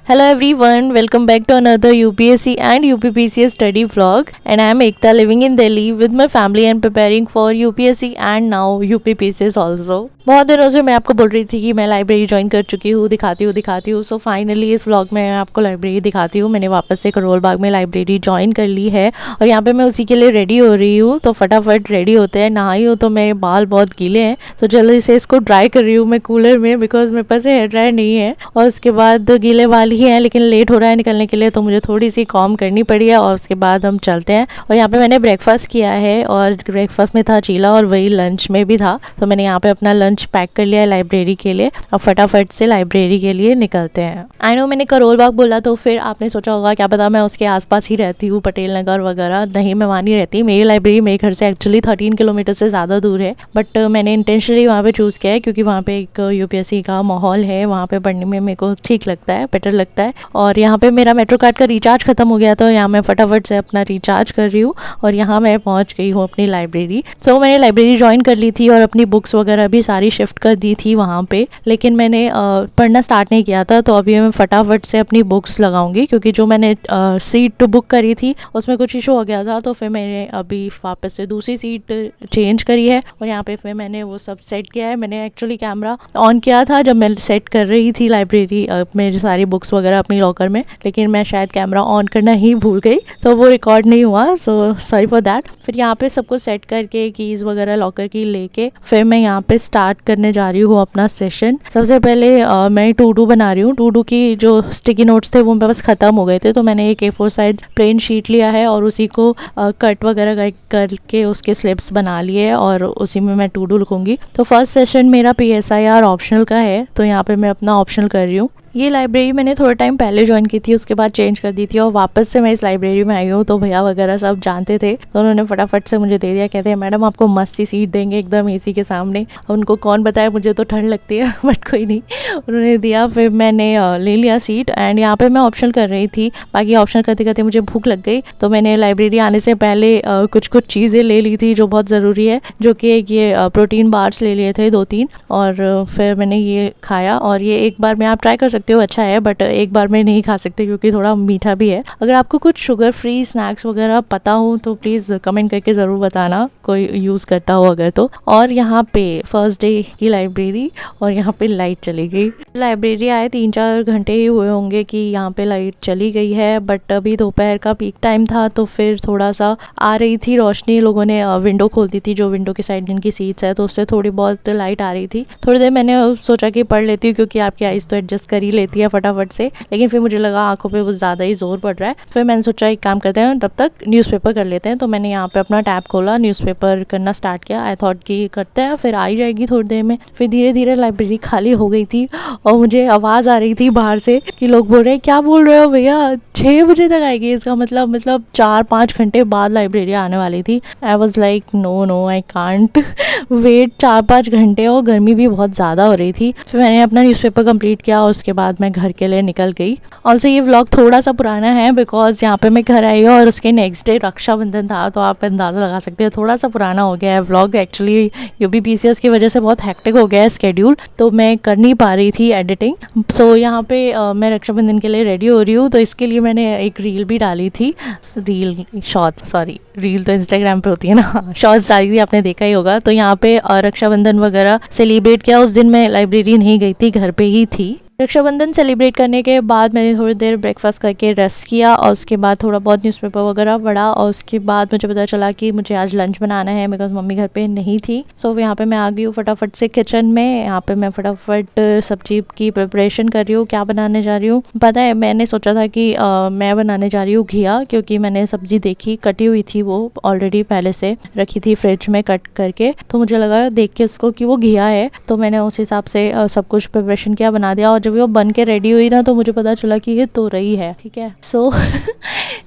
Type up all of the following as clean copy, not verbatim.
Hello everyone, welcome back to another UPSC and UPPCS study vlog. And I am Ekta, living in Delhi with my family and preparing for UPSC and now UPPCS also. बहुत दिनों से मैं आपको बोल रही थी कि मैं लाइब्रेरी ज्वाइन कर चुकी हूँ, दिखाती हूँ। सो फाइनली इस व्लॉग में आपको लाइब्रेरी दिखाती हूँ। मैंने वापस से करोल बाग में लाइब्रेरी ज्वाइन कर ली है और यहाँ पे मैं उसी के लिए रेडी हो रही हूँ। तो फटाफट रेडी होते हैं, नहाई हूँ तो मेरे बाल बहुत गीले हैं, तो जल्दी से इसको ड्राई कर रही हूँ मैं कूलर में, बिकॉज मेरे पास हेयर ड्रायर नहीं है। और उसके बाद गीले बाल ही हैं, लेकिन लेट हो रहा है निकलने के लिए, तो मुझे थोड़ी सी कॉम करनी पड़ी है और उसके बाद हम चलते हैं। और यहाँ पे मैंने ब्रेकफास्ट किया है और ब्रेकफास्ट में था चीला और वही लंच में भी था, तो मैंने यहाँ पे अपना लंच पैक कर लिया है लाइब्रेरी के लिए। और फटाफट से लाइब्रेरी के लिए निकलते हैं। आई नो मैंने करोल बाग बोला तो फिर आपने सोचा होगा क्या पता मैं उसके आसपास ही रहती हूँ, पटेल नगर वगैरह। नहीं, मैं वहाँ नहीं रहती। मेरी लाइब्रेरी मेरे घर से एक्चुअली 13 किलोमीटर से ज़्यादा दूर है, बट मैंने इंटेंशनली वहाँ पे चूज़ किया है क्योंकि वहाँ पे एक यूपीएससी का माहौल है, वहाँ पे पढ़ने में मेरे को ठीक लगता है, बेटर लगता है। और यहाँ पे मेरा मेट्रो कार्ड का रिचार्ज खत्म हो गया, तो यहाँ मैं फटाफट से अपना रिचार्ज कर रही हूँ और यहाँ मैं पहुँच गई हूँ अपनी लाइब्रेरी। सो मैंने लाइब्रेरी ज्वाइन कर ली थी और अपनी बुक्स वगैरह भी सारी शिफ्ट कर दी थी वहाँ पे, लेकिन मैंने पढ़ना स्टार्ट नहीं किया था। तो अभी मैं फटाफट से अपनी बुक्स लगाऊंगी क्योंकि जो मैंने सीट बुक करी थी उसमें कुछ इशू हो गया था, तो फिर मैंने अभी वापस से दूसरी सीट चेंज करी है और यहाँ पे फिर मैंने वो सब सेट किया है। मैंने एक्चुअली कैमरा ऑन किया था जब मैं सेट कर रही थी लाइब्रेरी में सारी बुक्स वगैरह अपनी लॉकर में, लेकिन मैं शायद कैमरा ऑन करना ही भूल गई, तो वो रिकॉर्ड नहीं हुआ। So sorry for that. फिर यहाँ पे सबको सेट करके कीज़ वगैरह लॉकर की लेके फिर मैं यहाँ पे स्टार्ट करने जा रही हूँ अपना सेशन। सबसे पहले मैं टू डू बना रही हूँ। टू डू की जो स्टिकी नोट्स थे वो मेरे पास ख़त्म हो गए थे, तो मैंने एक A4 साइज प्लेन शीट लिया है और उसी को कट वगैरह करके उसके स्लिप्स बना लिए और उसी में मैं टू डू लिखूँगी। तो फर्स्ट सेशन मेरा PSIR ऑप्शनल का है, तो यहाँ पे मैं अपना ऑप्शनल कर रही हूँ। ये लाइब्रेरी मैंने थोड़ा टाइम पहले ज्वाइन की थी, उसके बाद चेंज कर दी थी और वापस से मैं इस लाइब्रेरी में आई हूँ। तो भैया वगैरह सब जानते थे, तो उन्होंने फटाफट से मुझे दे दिया। कहते हैं मैडम आपको मस्त सी सीट देंगे एकदम AC के सामने। उनको कौन बताए, मुझे तो ठंड लगती है बट कोई नहीं, उन्होंने दिया। फिर मैंने ले लिया सीट एंड यहाँ पर मैं ऑप्शनल कर रही थी। बाकी ऑप्शनल करते करते मुझे भूख लग गई, तो मैंने लाइब्रेरी आने से पहले कुछ चीज़ें ले ली थी जो बहुत ज़रूरी है, जो कि ये प्रोटीन बार्स ले लिए थे 2-3, और फिर मैंने ये खाया। और ये एक बार में आप ट्राई कर सकते हो, अच्छा है, बट एक बार में नहीं खा सकते क्योंकि थोड़ा मीठा भी है। अगर आपको कुछ शुगर फ्री स्नैक्स वगैरह पता हो तो प्लीज़ कमेंट करके ज़रूर बताना, कोई यूज़ करता हो अगर तो। और यहाँ पे फर्स्ट डे की लाइब्रेरी और यहाँ पे लाइट चली गई। लाइब्रेरी आए 3-4 घंटे ही हुए होंगे कि यहाँ पे लाइट चली गई है, बट अभी दोपहर का पीक टाइम था तो फिर थोड़ा सा आ रही थी रोशनी। लोगों ने विंडो खोल दी थी, जो विंडो की साइड जिनकी सीट्स है, तो उससे थोड़ी बहुत लाइट आ रही थी। थोड़ी देर मैंने सोचा कि पढ़ लेती हूँ क्योंकि आपकी आइज़ तो एडजस्ट कर ही लेती है फटाफट से, लेकिन फिर मुझे लगा आंखों पे वो ज़्यादा ही जोर पड़ रहा है। फिर मैंने सोचा एक काम करते हैं, तब तक न्यूज़पेपर कर लेते हैं। तो मैंने यहाँ पे अपना टैब खोला, न्यूज़पेपर करना स्टार्ट किया। आई थॉट कि करते हैं, फिर आ ही जाएगी थोड़ी देर में। फिर धीरे धीरे लाइब्रेरी खाली हो गई थी और मुझे आवाज़ आ रही थी बाहर से कि लोग बोल रहे हैं क्या बोल रहे हो भैया, 6 बजे तक आएगी। इसका मतलब 4-5 घंटे बाद लाइब्रेरी आने वाली थी। I was like no I can't wait 4-5 घंटे, और गर्मी भी बहुत ज़्यादा हो रही थी। फिर मैंने अपना न्यूज़पेपर कंप्लीट किया और उसके बाद मैं घर के लिए निकल गई। ऑल्सो ये व्लॉग थोड़ा सा पुराना है बिकॉज यहाँ पे मैं घर आई हूँ और उसके नेक्स्ट डे रक्षाबंधन था, तो आप अंदाज़ा लगा सकते हैं थोड़ा सा पुराना हो गया है व्लॉग। एक्चुअली UPPCS की वजह से बहुत हेक्टिक हो गया है स्केड्यूल, तो मैं कर नहीं पा रही थी एडिटिंग। सो यहाँ पे मैं रक्षाबंधन के लिए रेडी हो रही हूँ, तो इसके लिए मैंने एक रील भी डाली थी, रील तो इंस्टाग्राम पे होती है ना, शॉर्ट्स डाली थी, आपने देखा ही होगा। तो यहाँ पे रक्षाबंधन वगैरह सेलिब्रेट किया। उस दिन मैं लाइब्रेरी नहीं गई थी, घर पे ही थी। रक्षाबंधन सेलिब्रेट करने के बाद मैंने थोड़ी देर ब्रेकफास्ट करके रेस्ट किया और उसके बाद थोड़ा बहुत न्यूज़पेपर वगैरह पढ़ा। और उसके बाद मुझे पता चला कि मुझे आज लंच बनाना है बिकॉज मम्मी घर पे नहीं थी। सो यहाँ पे मैं आ गई हूँ फटाफट से किचन में। यहाँ पे मैं फटाफट सब्जी की प्रिपरेशन कर रही हूँ। क्या बनाने जा रही हूँ पता है, मैंने सोचा था कि मैं बनाने जा रही हूँ घिया, क्योंकि मैंने सब्जी देखी कटी हुई थी, वो ऑलरेडी पहले से रखी थी फ्रिज में कट करके, तो मुझे लगा देख के उसको कि वो घिया है, तो मैंने उस हिसाब से सब कुछ प्रिपरेशन किया, बना दिया। और जब वो बन के रेडी हुई ना, तो मुझे पता चला कि ये तोरई है, ठीक है। सो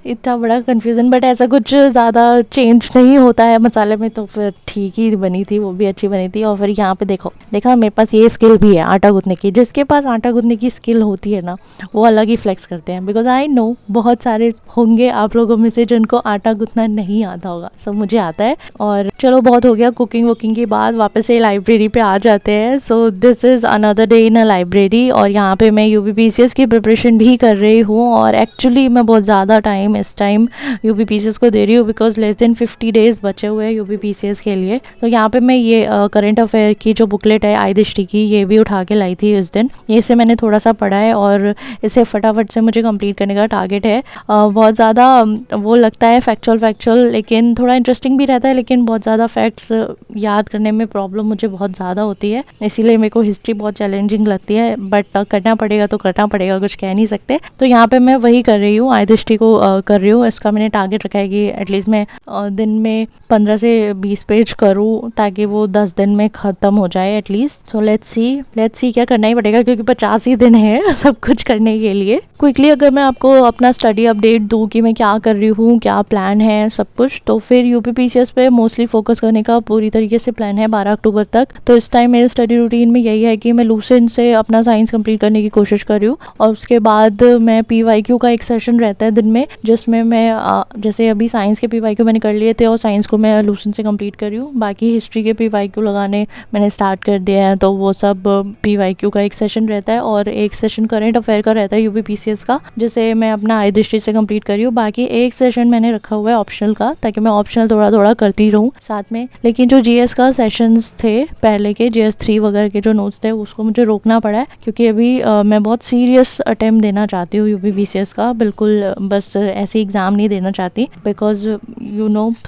इतना बड़ा कन्फ्यूज़न, बट ऐसा कुछ ज़्यादा चेंज नहीं होता है मसाले में, तो फिर ठीक ही बनी थी, वो भी अच्छी बनी थी। और फिर यहाँ पे देखा मेरे पास ये स्किल भी है आटा गूँथने की। जिसके पास आटा गूँथने की स्किल होती है ना, वो अलग ही फ्लेक्स करते हैं, बिकॉज आई नो बहुत सारे होंगे आप लोगों में से जिनको आटा गूँथना नहीं आता होगा। सो मुझे आता है। और चलो बहुत हो गया कुकिंग वुकिंग के बाद, वापस से लाइब्रेरी पे आ जाते हैं। So this is another day in a library. और और यहाँ पे मैं यूपीपीसीएस की प्रिपरेशन भी कर रही हूँ। और एक्चुअली मैं बहुत ज़्यादा टाइम इस टाइम यूपीपीसीएस को दे रही हूँ बिकॉज लेस देन 50 डेज़ बचे हुए हैं यूपीपीसीएस के लिए। तो यहाँ पे मैं ये करंट अफेयर की जो बुकलेट है आई दृष्टि की, ये भी उठा के लाई थी इस दिन। ये से मैंने थोड़ा सा पढ़ा है और इसे फटाफट से मुझे कंप्लीट करने का टारगेट है। बहुत ज़्यादा वो लगता है फैक्चुअल, लेकिन थोड़ा इंटरेस्टिंग भी रहता है, लेकिन बहुत ज़्यादा फैक्ट्स याद करने में प्रॉब्लम मुझे बहुत ज़्यादा होती है, इसीलिए मेरे को हिस्ट्री बहुत चैलेंजिंग लगती है। बट करना पड़ेगा तो करना पड़ेगा, कुछ कह नहीं सकते। तो यहाँ पे मैं वही कर रही हूँ, आई दृष्टि को कर रही हूँ। इसका मैंने टारगेट रखा है कि एटलीस्ट मैं दिन में 15 से 20 पेज करूँ ताकि वो 10 दिन में ख़त्म हो जाए एटलीस्ट। सो लेट्स सी क्या करना ही पड़ेगा क्योंकि 50 ही दिन है सब कुछ करने के लिए। क्विकली अगर मैं आपको अपना स्टडी अपडेट दूँ कि मैं क्या कर रही हूँ, क्या प्लान है सब कुछ, तो फिर यूपीपीसीएस पे मोस्टली फोकस करने का पूरी तरीके से प्लान है 12 अक्टूबर तक। तो इस टाइम मेरे स्टडी रूटीन में यही है कि मैं लूसेंट से अपना साइंस कंप्लीट करने की कोशिश कर रही हूँ और उसके बाद मैं पीवाईक्यू का एक सेशन रहता है दिन में, जिसमें मैं जैसे अभी साइंस के पीवाईक्यू मैंने कर लिए थे और साइंस को मैं लूसेंट से कंप्लीट कर रही हूँ। बाकी हिस्ट्री के पीवाईक्यू लगाने मैंने स्टार्ट कर दिया है, तो वो सब पीवाईक्यू का एक सेशन रहता है और एक सेशन करंट अफेयर का रहता है यूपीपीसीएस का, जिसे मैं अपना आई दृष्टि से कंप्लीट कर रही हूँ। बाकी एक सेशन मैंने रखा हुआ है ऑप्शनल का, ताकि मैं ऑप्शनल थोड़ा थोड़ा करती रहूँ साथ में। लेकिन जो जीएस का सेशंस थे पहले के, जीएस 3 वगैरह के जो नोट्स थे, उसको मुझे रोकना पड़ा है क्योंकि अभी मैं बहुत सीरियस अटेम्प्ट देना चाहती हूँ यूपीपीसीएस का। बिल्कुल बस ऐसे एग्ज़ाम नहीं देना चाहती बिकॉज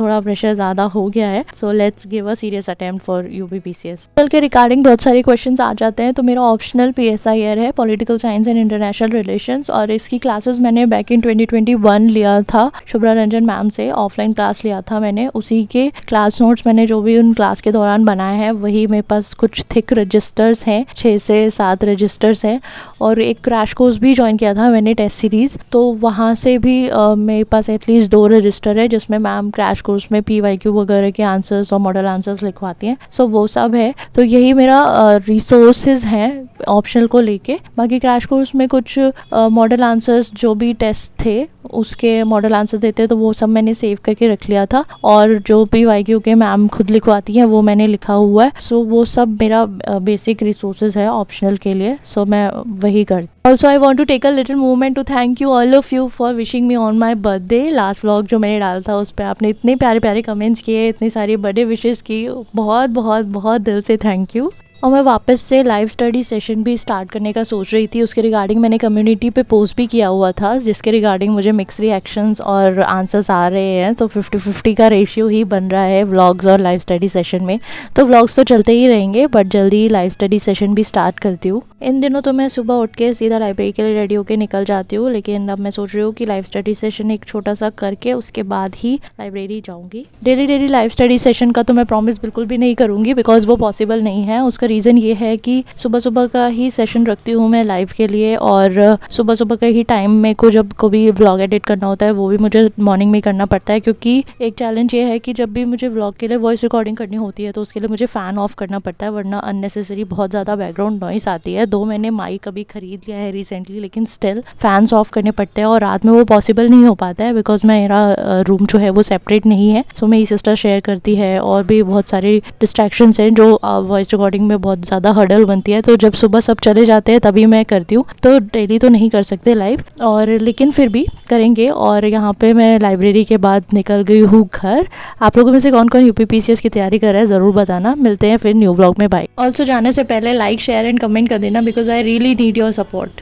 थोड़ा प्रेशर ज़्यादा हो गया है। So let's give a serious attempt for UPPCS. के रिगार्डिंग बहुत सारे क्वेश्चंस आ जाते हैं। तो मेरा ऑप्शनल पीएसआईआर है, political science and international relations, और इसकी क्लासेस मैंने बैक इन 2021 लिया था शुभ्रा रंजन मैम से, ऑफलाइन क्लास लिया था मैंने। उसी के क्लास नोट्स मैंने जो भी उन क्लास के दौरान बनाए हैं वही मेरे पास कुछ थिक रजिस्टर्स हैं, 6 से 7 रजिस्टर्स हैं। और एक क्रैश कोर्स भी ज्वाइन किया था मैंने, टेस्ट सीरीज़, तो वहाँ से भी मेरे पास एटलीस्ट 2 रजिस्टर है जिसमें मैम क्रैश कोर्स में पीवाईक्यू वगैरह के आंसर्स और मॉडल आंसर्स लिखवाती हैं। सो वो सब है। तो यही मेरा रिसोर्सेज हैं ऑप्शनल को लेके। बाकी क्रैश कोर्स में कुछ मॉडल आंसर्स जो भी टेस्ट थे उसके मॉडल आंसर देते, तो वो सब मैंने सेव करके रख लिया था। और जो पीवाईक्यू के मैम खुद लिखवाती हैं वो मैंने लिखा हुआ है। सो वो सब मेरा बेसिक रिसोर्सेज है ऑप्शनल के लिए। सो मैं वही करती। Also I want to take a little moment to thank you all of you for wishing me on my birthday. Last vlog जो मैंने डाला था उस पर आपने इतने प्यारे प्यारे कमेंट्स किए, इतनी सारी बर्थडे विशेज़ की, बहुत बहुत बहुत दिल से थैंक यू। और मैं वापस से लाइव स्टडी सेशन भी स्टार्ट करने का सोच रही थी। उसके रिगार्डिंग मैंने कम्युनिटी पे पोस्ट भी किया हुआ था, जिसके रिगार्डिंग मुझे मिक्स रिएक्शंस और आंसर्स आ रहे हैं। तो 50-50 का रेशियो ही बन रहा है व्लॉग्स और लाइव स्टडी सेशन में। तो व्लॉग्स तो चलते ही रहेंगे बट जल्दी लाइव स्टडी सेशन भी स्टार्ट करती हूँ। इन दिनों तो मैं सुबह उठ के सीधा लाइब्रेरी के लिए रेडी होकर निकल जाती हूँ, लेकिन अब मैं सोच रही हूँ कि लाइव स्टडी सेशन एक छोटा सा करके उसके बाद ही लाइब्रेरी जाऊँगी। डेली लाइव स्टडी सेशन का तो मैं प्रॉमिस बिल्कुल भी नहीं करूँगी बिकॉज वो पॉसिबल नहीं है। उसका रीज़न ये है कि सुबह का ही सेशन रखती हूँ मैं लाइव के लिए, और सुबह का ही टाइम में को जब कभी व्लॉग एडिट करना होता है वो भी मुझे मॉर्निंग में करना पड़ता है। क्योंकि एक चैलेंज ये है कि जब भी मुझे व्लॉग के लिए वॉइस रिकॉर्डिंग करनी होती है तो उसके लिए मुझे फ़ैन ऑफ करना पड़ता है, वरना अननेसेसरी बहुत ज़्यादा बैकग्राउंड नॉइस आती है। दो मैंने माइक अभी खरीद लिया है रिसेंटली, लेकिन स्टिल फैंस ऑफ करने पड़ते हैं और रात में वो पॉसिबल नहीं हो पाता है बिकॉज मेरा रूम जो है वो सेपरेट नहीं है। सो मेरी सिस्टर शेयर करती है और भी बहुत सारे डिस्ट्रैक्शंस हैं जो वॉइस रिकॉर्डिंग में बहुत ज़्यादा हर्डल बनती है। तो जब सुबह सब चले जाते हैं तभी मैं करती हूँ, तो डेली तो नहीं कर सकते लाइव, और लेकिन फिर भी करेंगे। और यहाँ पे मैं लाइब्रेरी के बाद निकल गई हूँ घर। आप लोगों में से कौन कौन यूपीपीसीएस की तैयारी कर रहा है ज़रूर बताना। मिलते हैं फिर न्यू व्लॉग में, बाय। ऑल्सो जाने से पहले लाइक शेयर एंड कमेंट कर देना because I really need your support.